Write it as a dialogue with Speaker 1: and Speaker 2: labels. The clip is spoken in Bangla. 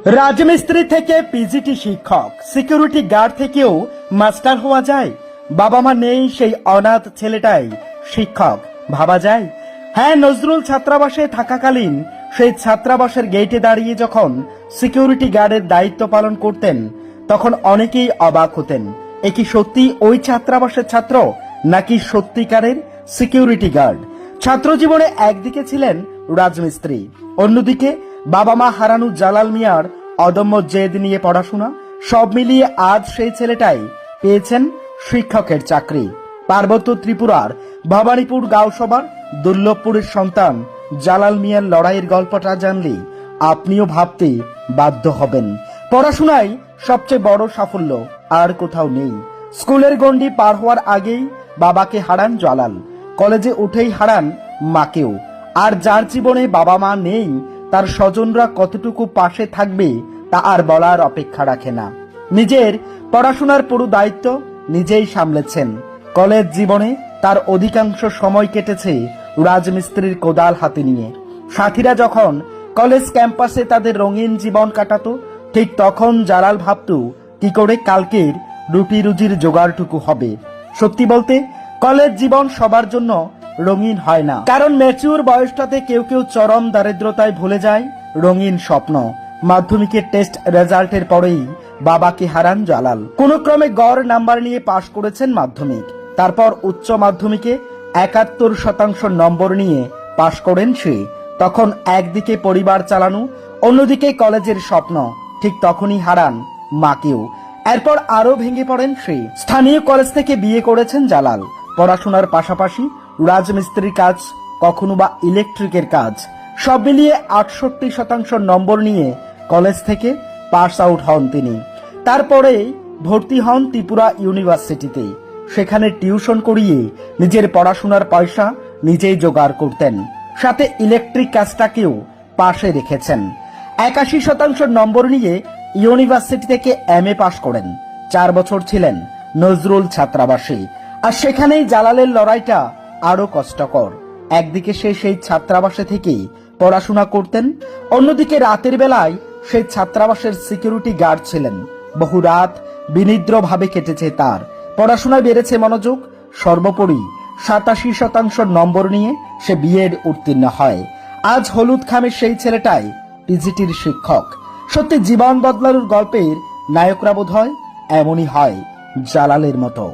Speaker 1: রাজমিস্ত্রি থেকে পিজিটি শিক্ষক, সিকিউরিটি গার্ড থেকেও মাস্টার হওয়া যায়। বাবা মা নেই সেই অনাথ ছেলেটাই শিক্ষক ভাবা যায়। হ্যাঁ, নজরুল ছাত্রাবাসে থাকাকালীন সেই ছাত্রাবাসের গেটে দাঁড়িয়ে যখন সিকিউরিটি গার্ডের দায়িত্ব পালন করতেন তখন অনেকেই অবাক হতেন, এ কি সত্যি ওই ছাত্রাবাসের ছাত্র নাকি সত্যিকারের সিকিউরিটি গার্ড। ছাত্র জীবনে একদিকে ছিলেন রাজমিস্ত্রি, অন্যদিকে বাবা মা হারানো জালাল মিয়ার অদম্য জেদ নিয়ে পড়াশোনা। সব মিলিয়ে আজ সেই ছেলেটাই পেয়েছেন শিক্ষকের চাকরি। পার্বত্য ত্রিপুরার ভবানীপুর গাঁওসভার দুর্লভপুরের সন্তান জালাল মিয়ার লড়াইয়ের গল্পটা জানলে আপনিও ভাবতে বাধ্য হবেন, পড়াশোনায় সবচেয়ে বড় সাফল্য আর কোথাও নেই। স্কুলের গণ্ডি পার হওয়ার আগেই বাবাকে হারান জালাল, কলেজে উঠেই হারান মাকেও। আর যার জীবনে বাবা মা নেই তার স্বজনরা কতটুকু পাশে থাকবে তা আর বলার অপেক্ষা রাখে না। নিজের পড়াশোনার পুরো দায়িত্ব নিজেই সামলেছেন। কলেজ জীবনে তার অধিকাংশ সময় কেটেছে রাজমিস্ত্রির কোদাল হাতে নিয়ে। সাথীরা যখন কলেজ ক্যাম্পাসে তাদের রঙিন জীবন কাটাতো, ঠিক তখন জালাল ভাবত কি করে কালকের রুটি রুজির জোগাড়টুকু হবে। সত্যি বলতে কলেজ জীবন সবার জন্য রঙিন হয় না, কারণ ম্যাচিউর বয়সটাতে কেউ কেউ চরম দারিদ্রতায় ভুলে যায় রঙিন স্বপ্ন। মাধ্যমিকের টেস্ট রেজাল্টের পরেই বাবাকে হারান জালাল। কোনো ক্রমে গড় নাম্বার নিয়ে পাশ করেছেন মাধ্যমিক, তারপর উচ্চ মাধ্যমিকে ৭১% নম্বর নিয়ে পাশ করেন সে। তখন একদিকে পরিবার চালানো, অন্যদিকে কলেজের স্বপ্ন। ঠিক তখনই হারান মাকেও। এরপর আরো ভেঙে পড়েন সে। স্থানীয় কলেজ থেকে বিয়ে করেছেন জালাল। পড়াশোনার পাশাপাশি রাজমিস্ত্রির কাজ, কখনো বা ইলেকট্রিকের কাজ, সব মিলিয়ে ৬৮% নম্বর নিয়ে কলেজ থেকে পাস আউট হন তিনি। তারপরে ভর্তি হন ত্রিপুরা ইউনিভার্সিটিতে। সেখানে টিউশন করিয়ে নিজের পড়াশোনার পয়সা নিজেই জোগাড় করতেন, সাথে ইলেকট্রিক কাজটাকেও পাশে রেখেছেন। ৮১% নম্বর নিয়ে ইউনিভার্সিটি থেকে MA পাশ করেন। ৪ বছর ছিলেন নজরুল ছাত্রাবাসে। আর সেখানেই জালালের লড়াইটা আরো কষ্টকর। একদিকে সে সেই ছাত্রাবাসে থেকেই পড়াশোনা করতেন, অন্যদিকে রাতের বেলায় সেই ছাত্রাবাসের সিকিউরিটি গার্ড ছিলেন। বহু রাত বিনিদ্রভাবে কেটেছে তার। পড়াশোনায় বেড়েছে মনোযোগ। সর্বোপরি ৮৭% নম্বর নিয়ে সে বিএড উত্তীর্ণ হয়। আজ হলুদ খামের সেই ছেলেটাই পিজিটির শিক্ষক। সত্যি জীবন বদলানোর গল্পের নায়করা বোধ হয় এমনই হয় জালালের মতো।